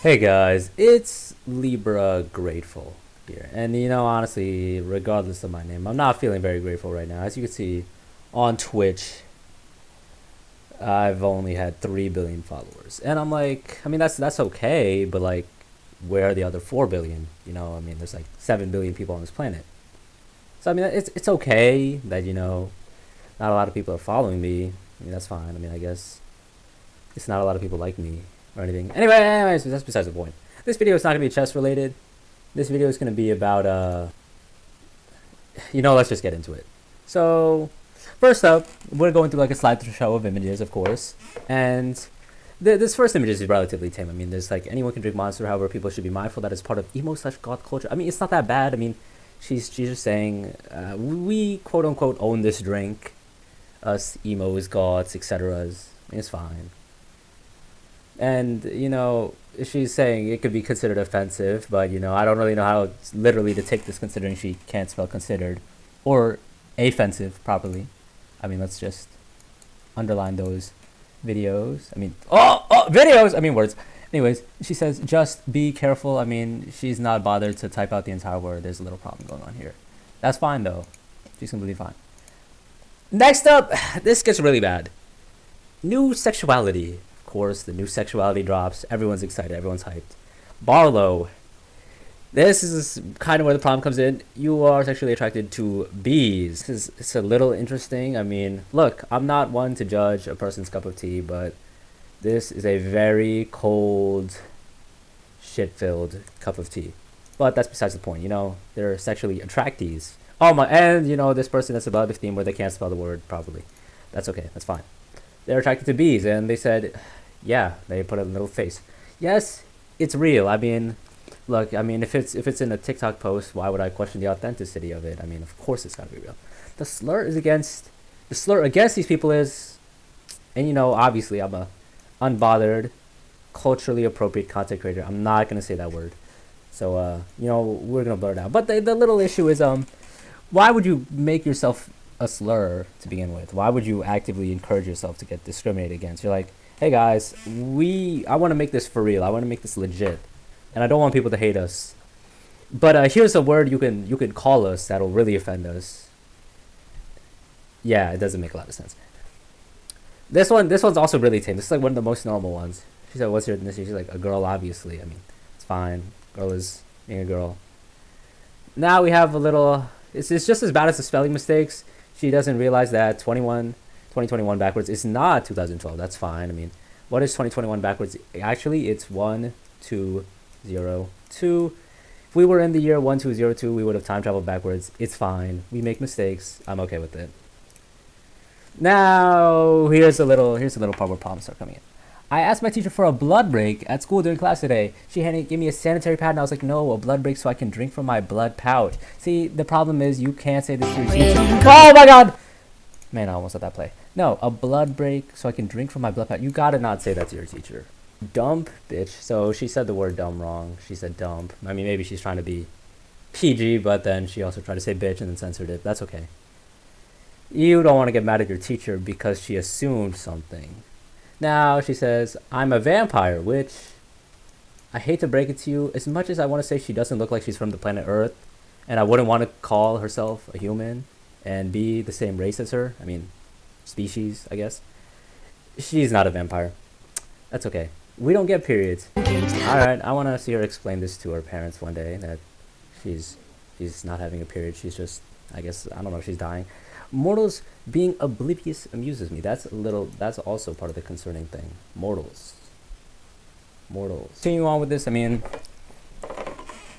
Hey guys, it's Libra Grateful here. And honestly, regardless of my name, I'm not feeling very grateful right now. As you can see on Twitch, I've only had 3 billion followers. And I'm like, that's okay, but like where are the other 4 billion? There's like 7 billion people on this planet. So it's okay that not a lot of people are following me. That's fine. I guess it's not a lot of people like me or anything. Anyways, that's besides the point. This video is not gonna be chess related. This video is gonna be about let's just get into it. So first up, we're going through like a slideshow of images, of course, and this first image is relatively tame. There's like anyone can drink Monster. However, people should be mindful that it's part of emo/goth culture. It's not that bad. She's just saying we quote unquote own this drink, us emos, goths, etc. It's fine. And she's saying it could be considered offensive, but I don't really know how literally to take this, considering she can't spell considered or offensive properly. Let's just underline those videos. Videos. Words. Anyways, she says just be careful. She's not bothered to type out the entire word. There's a little problem going on here. That's fine though. She's completely fine. Next up, this gets really bad. New sexuality. Of course, the new sexuality drops. Everyone's excited. Everyone's hyped. Barlow. This is kind of where the problem comes in. You are sexually attracted to bees. It's a little interesting. Look, I'm not one to judge a person's cup of tea, but this is a very cold, shit-filled cup of tea. But that's besides the point. They're sexually attractees. Oh my, and this person has a lot of theme where they can't spell the word properly. That's okay. That's fine. They're attracted to bees, and they said, yeah, they put a little face. Yes, it's real. Look, if it's in a TikTok post, why would I question the authenticity of it? Of course it's gotta be real. The slur against these people is, and obviously I'm a unbothered, culturally appropriate content creator. I'm not gonna say that word, so we're gonna blur it out. But the little issue is why would you make yourself a slur to begin with? Why would you actively encourage yourself to get discriminated against? You're like, hey guys, I want to make this for real. I want to make this legit, and I don't want people to hate us. But here's a word you can call us that'll really offend us. Yeah, it doesn't make a lot of sense. This one's also really tame. This is like one of the most normal ones. She said, "What's your ethnicity?" She's like, "A girl, obviously." It's fine. Girl is being a girl. Now we have a little. It's just as bad as the spelling mistakes. She doesn't realize that 2021 backwards is not 2012. That's fine. What is 2021 backwards? Actually, it's 1202. If we were in the year 1202, we would have time traveled backwards. It's fine. We make mistakes. I'm okay with it. Now, here's a little part where problems start coming in. I asked my teacher for a blood break at school during class today. She gave me a sanitary pad, and I was like, no, a blood break so I can drink from my blood pouch. See, the problem is you can't say this to your teacher. Oh my god! Man, I almost let that play. No, a blood break so I can drink from my blood pouch. You gotta not say that to your teacher. Dump, bitch. So she said the word dumb wrong. She said dump. Maybe she's trying to be PG, but then she also tried to say bitch and then censored it. That's okay. You don't want to get mad at your teacher because she assumed something. Now she says, I'm a vampire, which I hate to break it to you. As much as I want to say she doesn't look like she's from the planet Earth, and I wouldn't want to call herself a human and be the same race as her, species, I guess. She's not a vampire. That's okay. We don't get periods. Alright, I want to see her explain this to her parents one day, that she's not having a period. She's just, I guess, I don't know if she's dying. Mortals being oblivious amuses me. That's also part of the concerning thing. Mortals. Continue on with this.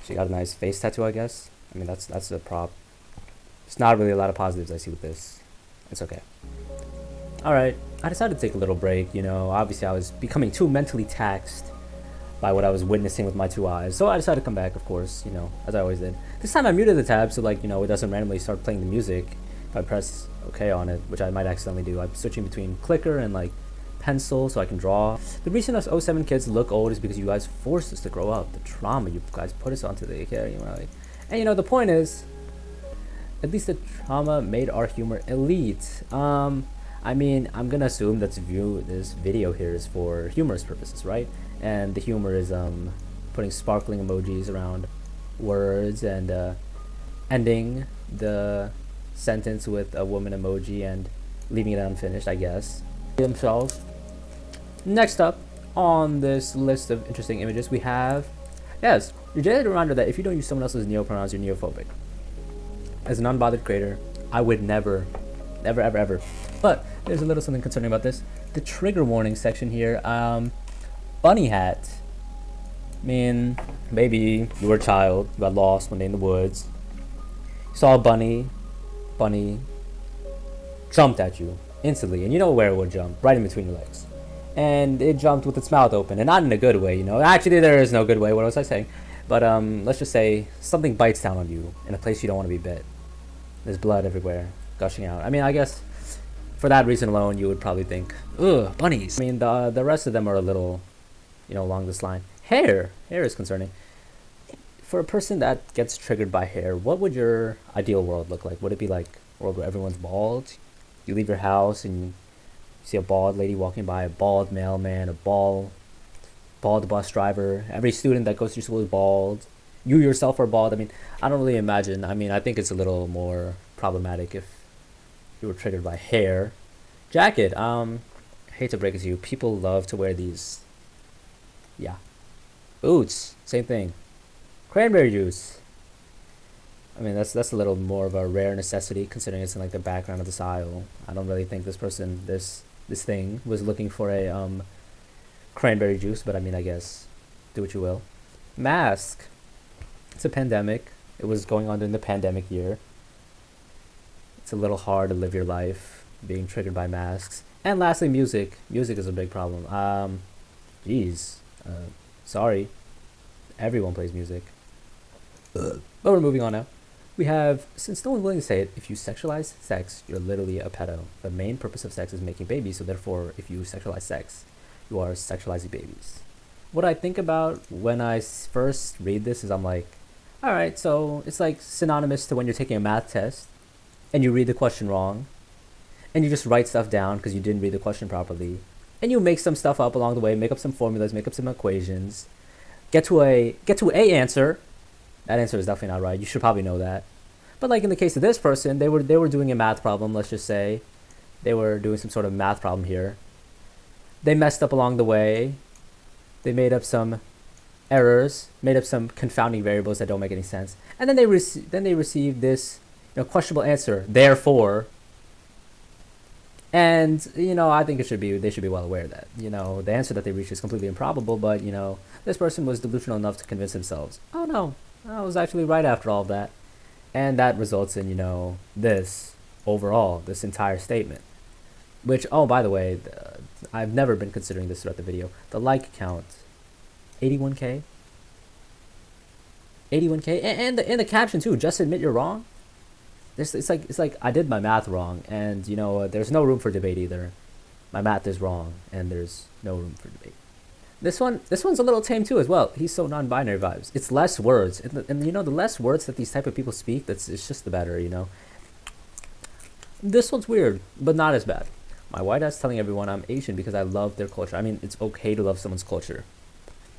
She got a nice face tattoo, I guess. That's a prop. There's not really a lot of positives I see with this. It's okay. Alright, I decided to take a little break. Obviously I was becoming too mentally taxed by what I was witnessing with my 2 eyes. So I decided to come back, of course, as I always did. This time I muted the tab so it doesn't randomly start playing the music if I press OK on it, which I might accidentally do. I'm switching between clicker and pencil so I can draw. The reason us '07 kids look old is because you guys forced us to grow up. The trauma you guys put us onto the and the point is, at least the trauma made our humor elite. I'm gonna assume that this video here is for humorous purposes, right? and the humor is putting sparkling emojis around words and ending the sentence with a woman emoji and leaving it unfinished, I guess. Themselves. Next up on this list of interesting images, we have, yes, your daily reminder that if you don't use someone else's neopronouns, you're neophobic. As an unbothered creator, I would never, ever. But there's a little something concerning about this. The trigger warning section here, bunny hat. I mean, maybe you were a child, you got lost one day in the woods, you saw a bunny jumped at you instantly, and you know where it would jump, right in between your legs. And it jumped with its mouth open, and not in a good way, you know. Actually, there is no good way, what was I saying? But let's just say something bites down on you in a place you don't want to be bit. There's blood everywhere, gushing out. I mean, I guess for that reason alone, you would probably think, ugh, bunnies. I mean, the rest of them are a little, you know, along this line. Hair is concerning. For a person that gets triggered by hair, what would your ideal world look like? Would it be like a world where everyone's bald? You leave your house and you see a bald lady walking by, a bald mailman, a bald bus driver. Every student that goes to school is bald. You yourself are bald. I mean, I don't really imagine. I mean, I think it's a little more problematic if you were triggered by hair. Jacket. I hate to break it to you. People love to wear these. Yeah. Boots. Same thing. Cranberry juice. I mean, that's a little more of a rare necessity considering it's in like the background of this aisle. I don't really think this thing was looking for a cranberry juice, but I mean, I guess do what you will. Mask. It's a pandemic. It was going on during the pandemic year. It's a little hard to live your life being triggered by masks. And lastly, music. Music is a big problem. Sorry. Everyone plays music. But we're moving on now. We have, since no one's willing to say it, if you sexualize sex, you're literally a pedo. The main purpose of sex is making babies, so therefore, if you sexualize sex, you are sexualizing babies. What I think about when I first read this is I'm like, alright, so it's like synonymous to when you're taking a math test, and you read the question wrong, and you just write stuff down because you didn't read the question properly, and you make some stuff up along the way, make up some formulas, make up some equations, get to a answer. That answer is definitely not right. You should probably know that. But like in the case of this person, they were doing a math problem, let's just say. They were doing some sort of math problem here. They messed up along the way. They made up some errors, made up some confounding variables that don't make any sense. And then they received this, you know, questionable answer. Therefore, and you know, I think they should be well aware that, you know, the answer that they reached is completely improbable, but you know, this person was delusional enough to convince themselves, oh no, I was actually right after all of that. And that results in, you know, this entire statement. Which, oh, by the way, I've never been considering this throughout the video. The like count, 81K? 81K? And the caption too, just admit you're wrong. It's like I did my math wrong, and you know, there's no room for debate either. My math is wrong, and there's no room for debate. This one's a little tame too as well. He's so non-binary vibes. It's less words, and you know, the less words that these type of people speak, it's just the better, you know. This one's weird, but not as bad. My white ass telling everyone I'm Asian because I love their culture. I mean, it's okay to love someone's culture.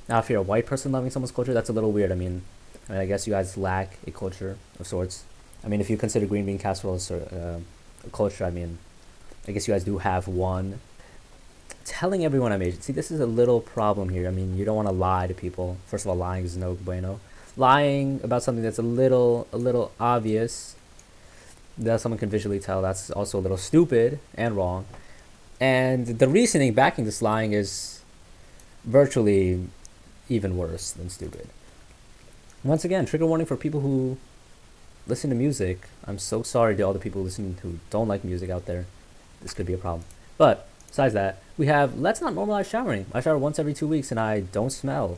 Now, if you're a white person loving someone's culture, that's a little weird. I mean, I guess you guys lack a culture of sorts. I mean, if you consider green bean casserole a culture, I mean, I guess you guys do have one. Telling everyone I'm Asian. See, this is a little problem here. I mean, you don't want to lie to people. First of all, lying is no bueno. Lying about something that's a little obvious, that someone can visually tell, that's also a little stupid and wrong. And the reasoning backing this lying is virtually even worse than stupid. Once again, trigger warning for people who listen to music. I'm so sorry to all the people listening who don't like music out there. This could be a problem. But besides that, we have, let's not normalize showering. I shower once every 2 weeks and I don't smell.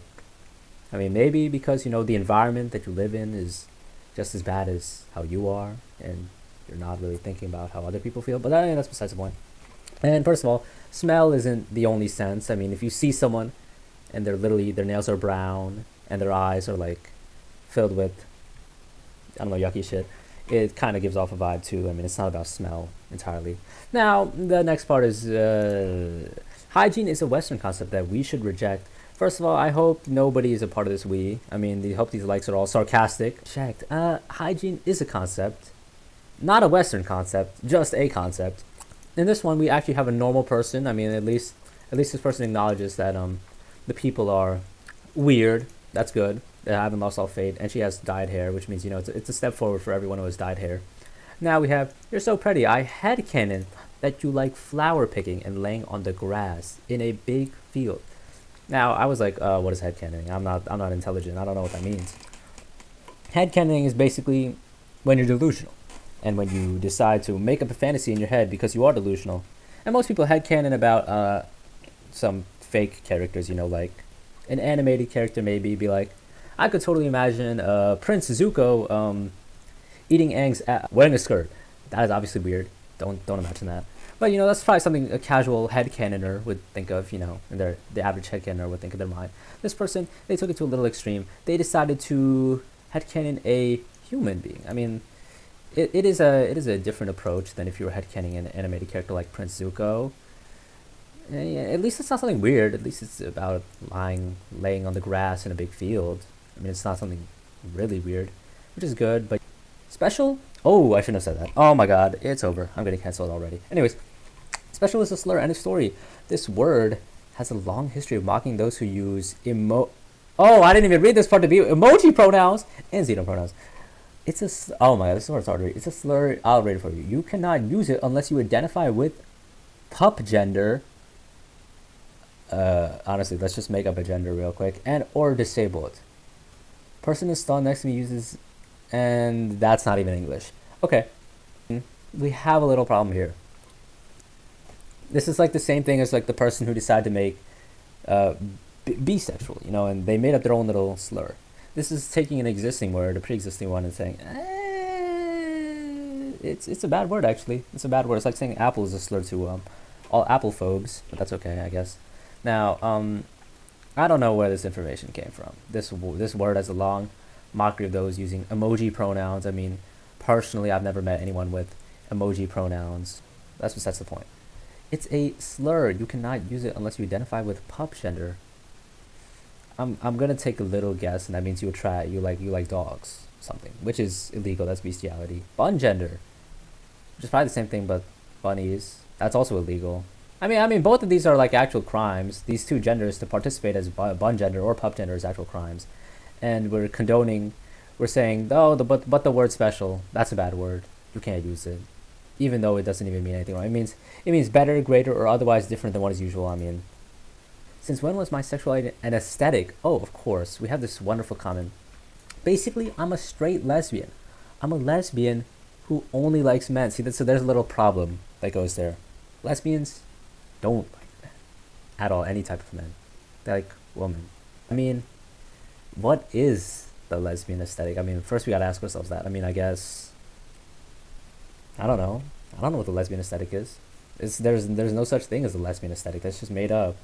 I mean, maybe because, you know, the environment that you live in is just as bad as how you are, and you're not really thinking about how other people feel, but that's besides the point. And first of all, smell isn't the only sense. I mean, if you see someone and their nails are brown and their eyes are like filled with, I don't know, yucky shit, it kind of gives off a vibe too. I mean, it's not about smell entirely. Now, the next part is hygiene is a Western concept that we should reject First of all, I hope nobody is a part of this we. I mean, I hope these likes are all sarcastic. Checked. Hygiene is a concept. Not a Western concept, just a concept. In this one, we actually have a normal person. I mean, at least this person acknowledges that the people are weird. That's good. They haven't lost all faith, and she has dyed hair, which means, you know, it's a step forward for everyone who has dyed hair. Now we have, you're so pretty. I headcanon that you like flower picking and laying on the grass in a big field. Now I was like, what is headcanoning? I'm not intelligent. I don't know what that means. Headcanoning is basically when you're delusional, and when you decide to make up a fantasy in your head because you are delusional. And most people headcanon about some fake characters, you know, like an animated character maybe, be like, I could totally imagine Prince Zuko eating eggs wearing a skirt. That is obviously weird. Don't imagine that. But, you know, that's probably something a casual headcanoner would think of, you know, and the average headcanoner would think of their mind. This person, they took it to a little extreme. They decided to headcanon a human being. I mean, it is a different approach than if you were headcanoning an animated character like Prince Zuko. At least it's not something weird. At least it's about laying on the grass in a big field. I mean, it's not something really weird, which is good. But special? Oh, I shouldn't have said that. Oh my god, it's over. I'm getting canceled already. Anyways, special is a slur. End of story. This word has a long history of mocking those who use Oh, I didn't even read this part to be emoji pronouns and xeno pronouns. Oh my god, this word's hard to read. It's a slur. I'll read it for you. You cannot use it unless you identify with pup gender. Honestly, let's just make up a gender real quick. And or disabled. Person installed next to me uses, and that's not even English. Okay, we have a little problem here. This is like the same thing as like the person who decided to make bisexual, you know, and they made up their own little slur. This is taking an existing word, a pre-existing one, and saying, it's a bad word actually. It's a bad word. It's like saying apple is a slur to all apple phobes, but that's okay, I guess. Now, I don't know where this information came from. This word has a long mockery of those using emoji pronouns. I mean, personally, I've never met anyone with emoji pronouns. That's the point. It's a slur. You cannot use it unless you identify with pup gender. I'm gonna take a little guess, and that means you like dogs, something, which is illegal. That's bestiality. Bun gender, which is probably the same thing, but bunnies. That's also illegal. I mean, both of these are like actual crimes. These two genders to participate as bun gender or pup gender is actual crimes, and we're condoning. We're saying, oh, but the word special, that's a bad word. You can't use it, even though it doesn't even mean anything wrong. It means better, greater, or otherwise different than what is usual. I mean, since when was my sexuality an aesthetic? Oh, of course, we have this wonderful comment. Basically, I'm a straight lesbian. I'm a lesbian who only likes men. See, so there's a little problem that goes there. Lesbians don't like men at all, any type of men. They like women. I mean, what is the lesbian aesthetic? I mean, first we gotta ask ourselves that. I mean, I guess, I don't know what the lesbian aesthetic is. There's no such thing as a lesbian aesthetic. That's just made up.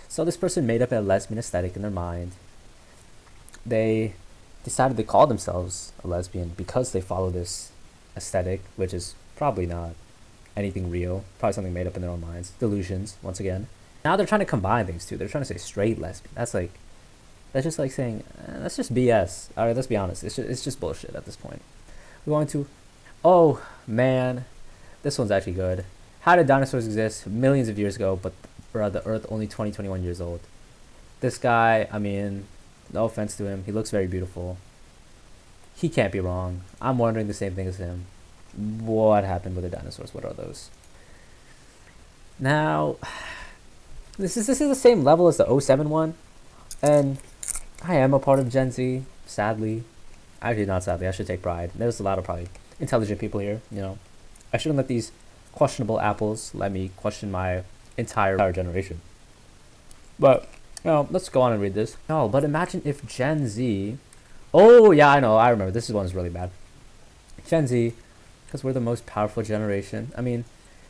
So this person made up a lesbian aesthetic in their mind. They decided to call themselves a lesbian because they follow this aesthetic, which is probably not anything real, probably something made up in their own minds. Delusions, once again. Now they're trying to combine things too. They're trying to say straight lesbian. That's just like saying, that's just BS. Alright, let's be honest. It's just bullshit at this point. We're going to, oh man, this one's actually good. How did dinosaurs exist millions of years ago, but the Earth only 21 years old? This guy, I mean, no offense to him, he looks very beautiful. He can't be wrong. I'm wondering the same thing as him. What happened with the dinosaurs? What are those? Now, this is the same level as the 07 one, and I am a part of Gen Z, sadly. Actually, not sadly, I should take pride. There's a lot of probably intelligent people here, you know. I shouldn't let these questionable apples let me question my entire generation. But, you know, let's go on and read this. No, but imagine if Gen Z... Oh, yeah, I know, I remember. This one's really bad. Gen Z, because we're the most powerful generation. I mean,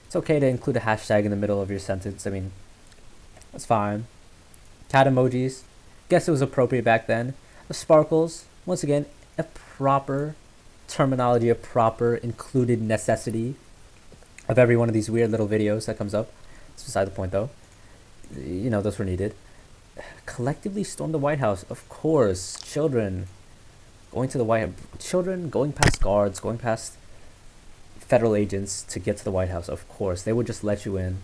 it's okay to include a hashtag in the middle of your sentence. I mean, that's fine. Cat emojis. Guess it was appropriate back then. The sparkles. Once again, a proper terminology, a proper included necessity of every one of these weird little videos that comes up. It's beside the point, though. You know, those were needed. collectively storm the White House. Of course, children going to the White children going past guards, going past federal agents to get to the White House. Of course, they would just let you in.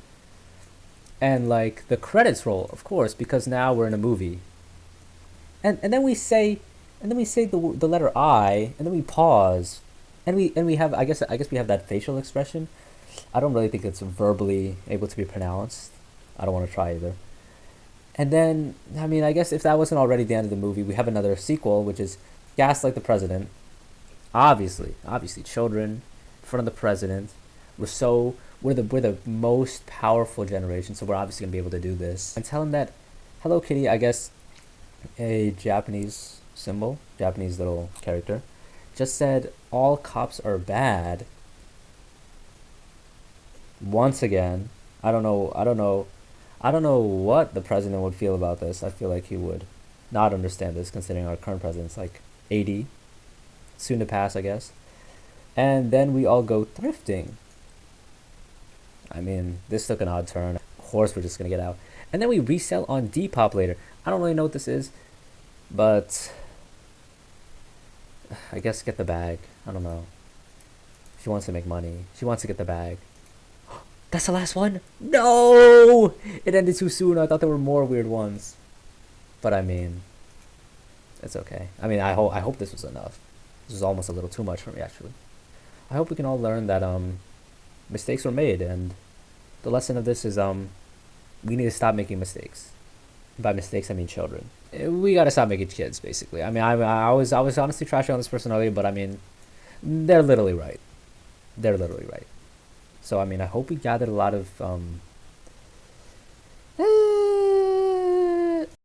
And like the credits roll, of course, because now we're in a movie. And then we say the letter I, and then we pause, and we have I guess we have that facial expression. I don't really think it's verbally able to be pronounced. I don't want to try either. And then, I mean, I guess if that wasn't already the end of the movie, we have another sequel, which is Gaslight the President. Obviously, children in front of the president. We're the most powerful generation, so we're obviously gonna be able to do this. And tell him that Hello Kitty, I guess, a Japanese symbol, Japanese little character, just said all cops are bad. Once again, I don't know what the president would feel about this. I feel like he would not understand this, considering our current president's like 80, soon to pass, I guess. And then we all go thrifting. I mean, this took an odd turn. Of course, we're just gonna get out. And then we resell on Depop later. I don't really know what this is, but I guess get the bag. I don't know. She wants to make money. She wants to get the bag. That's the last one? No! It ended too soon. I thought there were more weird ones. But I mean, it's okay. I mean, I hope this was enough. This was almost a little too much for me, actually. I hope we can all learn that mistakes were made, and the lesson of this is we need to stop making mistakes. By mistakes, I mean children. We gotta stop making kids, basically. I mean, I was honestly trashing on this person earlier, but I mean, they're literally right. They're literally right. So I mean, I hope we gathered a lot of